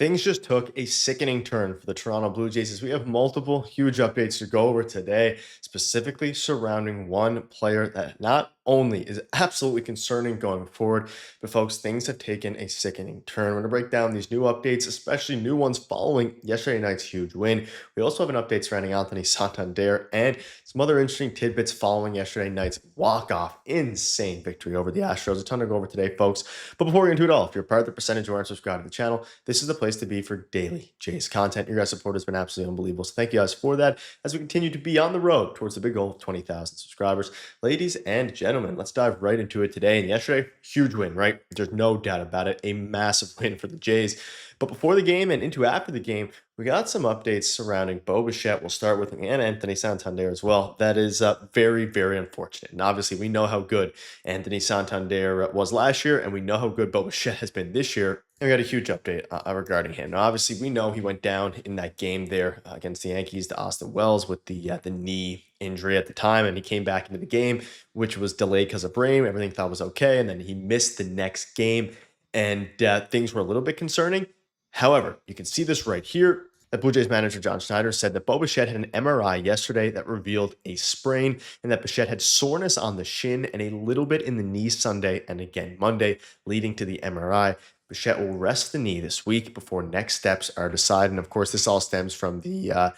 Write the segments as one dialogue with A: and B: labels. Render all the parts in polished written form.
A: Things just took a sickening turn for the Toronto Blue Jays as we have multiple huge updates to go over today, specifically surrounding one player that not only is absolutely concerning going forward, but folks, things have taken a sickening turn. We're going to break down these new updates, especially new ones following yesterday night's huge win. We also have an update surrounding Anthony Santander and some other interesting tidbits following yesterday night's walk-off insane victory over the Astros. A ton to go over today, folks. But before we get into it all, if you're part of the percentage or aren't subscribed to the channel, this is the place to be for daily Jays content. Your guys' support has been absolutely unbelievable. So thank you guys for that as we continue to be on the road towards the big goal of 20,000 subscribers. Ladies and gentlemen, let's dive right into it today. And yesterday, huge win, right? There's no doubt about it. A massive win for the Jays. But before the game and into after the game, we got some updates surrounding Bichette. We'll start with and Anthony Santander as well. That is very, very unfortunate. And obviously, we know how good Anthony Santander was last year, and we know how good Bichette has been this year. And we got a huge update regarding him. Now, obviously, we know he went down in that game there against the Yankees to Austin Wells with the knee injury at the time, and he came back into the game, which was delayed because of rain. Everything thought was okay, and then he missed the next game, and things were a little bit concerning. However, you can see this right here. The Blue Jays manager John Schneider said that Bichette had an MRI yesterday that revealed a sprain and that Bichette had soreness on the shin and a little bit in the knee Sunday and again Monday, leading to the MRI. Bichette will rest the knee this week before next steps are decided. And of course, this all stems from the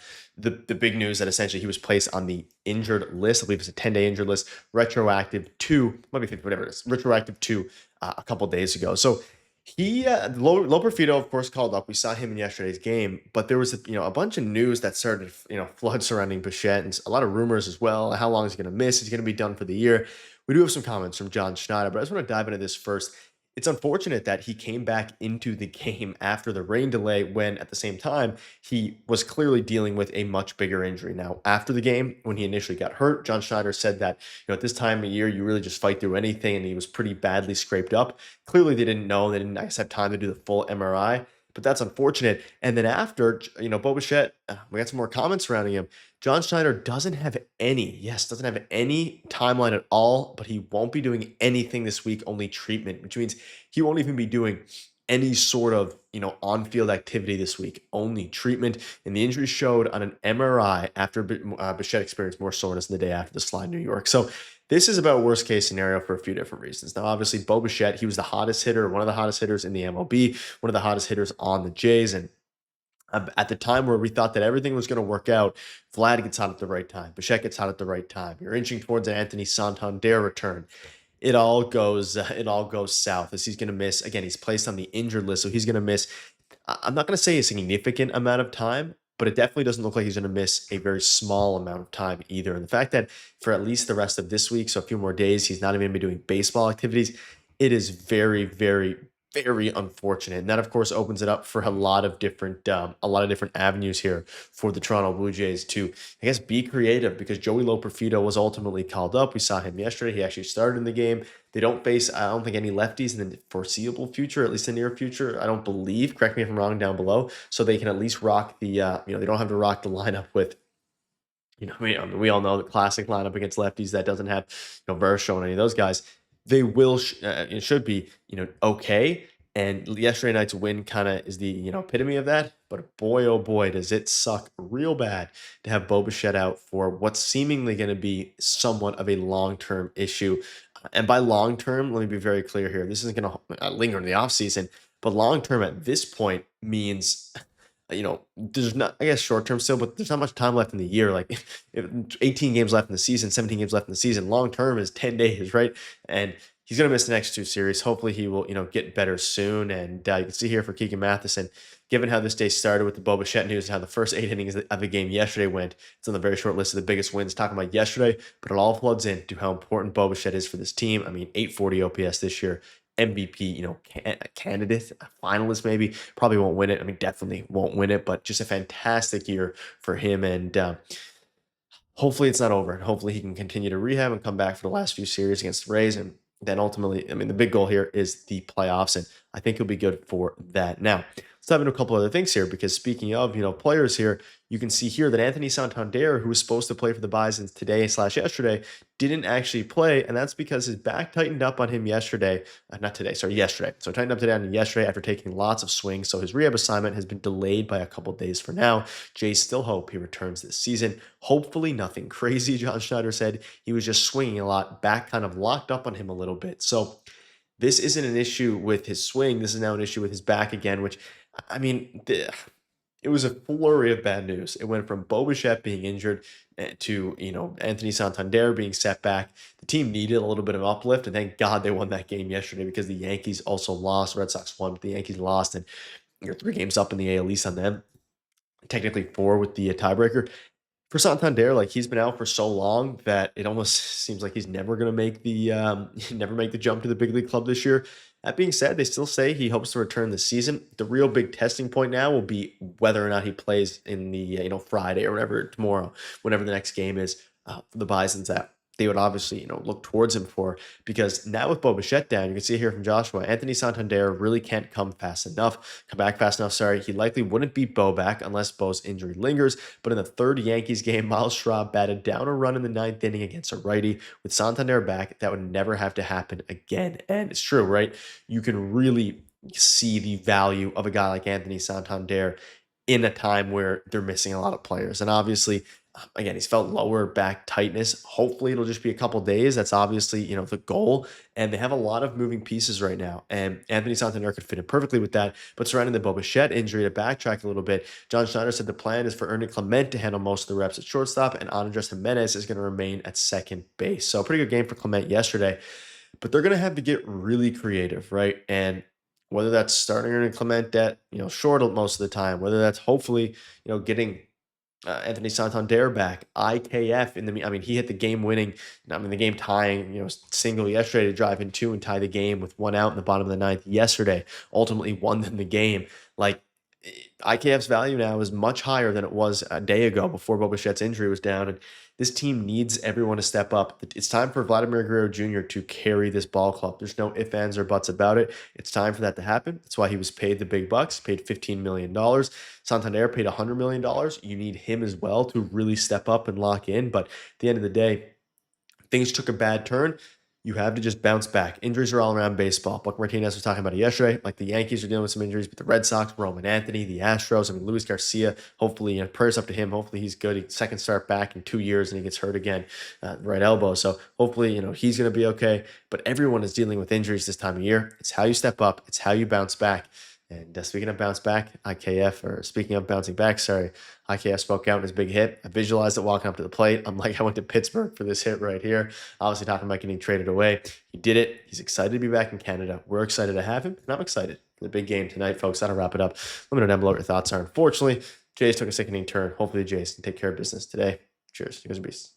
A: big news that essentially he was placed on the injured list. I believe it's a 10-day injured list, retroactive to, let me think, whatever it is, retroactive to a couple days ago. So he Loperfido, of course, called up. We saw him in yesterday's game, but there was a bunch of news that started flood surrounding Bichette and a lot of rumors as well. How long is he going to miss? He's going to be done for the year. We do have some comments from John Schneider, but I just want to dive into this first. It's unfortunate that he came back into the game after the rain delay when at the same time he was clearly dealing with a much bigger injury. Now, after the game, when he initially got hurt, John Schneider said that, at this time of year, you really just fight through anything, and he was pretty badly scraped up. Clearly, they didn't know. They didn't, I guess, have time to do the full MRI, but that's unfortunate. And then after, Bichette, we got some more comments surrounding him. John Schneider doesn't have any timeline at all, but he won't be doing anything this week, only treatment, which means he won't even be doing any sort of, on-field activity this week, only treatment. And the injury showed on an MRI after Bichette experienced more soreness in the day after the slide in New York. So this is about worst case scenario for a few different reasons. Now, obviously, Bichette, he was the hottest hitter, one of the hottest hitters in the MLB, one of the hottest hitters on the Jays. And at the time where we thought that everything was going to work out, Vlad gets hot at the right time. Bichette gets hot at the right time. You're inching towards an Anthony Santander return. It all goes south as he's going to miss. Again, he's placed on the injured list, so he's going to miss. I'm not going to say a significant amount of time, but it definitely doesn't look like he's going to miss a very small amount of time either. And the fact that for at least the rest of this week, so a few more days, he's not even going to be doing baseball activities, it is very, very, very unfortunate. And that, of course, opens it up for a lot of different avenues here for the Toronto Blue Jays to, I guess, be creative, because Joey Loperfido was ultimately called up. We saw him yesterday. He actually started in the game. They don't face, I don't think, any lefties in the foreseeable future, at least the near future. I don't believe. Correct me if I'm wrong down below. So they can at least rock the, they don't have to rock the lineup with, we all know the classic lineup against lefties that doesn't have, Verso and any of those guys. They will, it should be, okay. And yesterday night's win kind of is the, epitome of that. But boy, oh boy, does it suck real bad to have Bichette out for what's seemingly going to be somewhat of a long-term issue. And by long-term, let me be very clear here. This isn't going to linger in the offseason, but long-term at this point means, there's not, I guess, short-term still, but there's not much time left in the year. Like 18 games left in the season, 17 games left in the season. Long-term is 10 days, right? And he's going to miss the next two series. Hopefully he will, get better soon. And you can see here for Keegan Matheson, given how this day started with the Bichette news and how the first 8 innings of the game yesterday went, it's on the very short list of the biggest wins talking about yesterday, but it all floods into how important Bichette is for this team. I mean, 840 OPS this year, MVP, candidate, a finalist maybe, probably won't win it. I mean, definitely won't win it, but just a fantastic year for him. And hopefully it's not over. Hopefully he can continue to rehab and come back for the last few series against the Rays. And then ultimately, I mean, the big goal here is the playoffs. And I think he'll be good for that. Now, let's dive into a couple other things here because speaking of, players here, you can see here that Anthony Santander, who was supposed to play for the Bisons today slash yesterday, didn't actually play, and that's because his back tightened up on him yesterday. Not today, sorry, yesterday. So tightened up today on him yesterday after taking lots of swings. So his rehab assignment has been delayed by a couple days for now. Jays still hope he returns this season. Hopefully nothing crazy, John Schneider said. He was just swinging a lot, back kind of locked up on him a little bit. So this isn't an issue with his swing. This is now an issue with his back again, which, I mean, it was a flurry of bad news. It went from Bichette being injured to, Anthony Santander being set back. The team needed a little bit of uplift, and thank God they won that game yesterday because the Yankees also lost. Red Sox won, but the Yankees lost, and you're 3 games up in the AL East on them. Technically 4 with the tiebreaker. For Santander, like, he's been out for so long that it almost seems like he's never gonna make the, never make the jump to the big league club this year. That being said, they still say he hopes to return this season. The real big testing point now will be whether or not he plays in the, Friday or whatever, tomorrow, whenever the next game is, for the Bisons that they would obviously, look towards him for. Because now with Bichette down, you can see here from Joshua, Anthony Santander really can't come back fast enough, sorry. He likely wouldn't beat Bo back unless Bo's injury lingers. But in the third Yankees game, Miles Straw batted down a run in the 9th inning against a righty. With Santander back, that would never have to happen again. And it's true, right? You can really see the value of a guy like Anthony Santander in a time where they're missing a lot of players. And obviously, again, he's felt lower back tightness. Hopefully, it'll just be a couple days. That's obviously, the goal. And they have a lot of moving pieces right now. And Anthony Santander could fit in perfectly with that. But surrounding the Bichette injury, to backtrack a little bit, John Schneider said the plan is for Ernie Clement to handle most of the reps at shortstop, and Andres Jimenez is going to remain at second base. So a pretty good game for Clement yesterday. But they're going to have to get really creative, right? And whether that's starting Ernie Clement at, short most of the time, whether that's hopefully, getting Anthony Santander back, IKF in the. I mean, he hit the game-winning, the game-tying, single yesterday to drive in 2 and tie the game with 1 out in the bottom of the 9th yesterday. Ultimately, won them the game. Like, IKF's value now is much higher than it was a day ago before Bichette's injury was down, and this team needs everyone to step up. It's time for Vladimir Guerrero Jr. to carry this ball club. There's no ifs, ands, or buts about it. It's time for that to happen. That's why he was paid the big bucks, paid $15 million. Santander paid $100 million. You need him as well to really step up and lock in. But at the end of the day, things took a bad turn. You have to just bounce back. Injuries are all around baseball. Buck Martinez was talking about it yesterday. Like, the Yankees are dealing with some injuries, but the Red Sox, Roman Anthony, the Astros, Luis Garcia, hopefully, prayers up to him. Hopefully he's good. He's second start back in 2 years and he gets hurt again, right elbow. So hopefully, he's going to be okay. But everyone is dealing with injuries this time of year. It's how you step up. It's how you bounce back. And speaking of bounce back, speaking of bouncing back, sorry, IKF spoke out in his big hit. I visualized it walking up to the plate. I'm like, I went to Pittsburgh for this hit right here. Obviously talking about getting traded away. He did it. He's excited to be back in Canada. We're excited to have him, and I'm excited for the big game tonight, folks. That'll wrap it up. Let me know down below what your thoughts are. Unfortunately, Jays took a sickening turn. Hopefully the Jays can take care of business today. Cheers. You guys are beasts.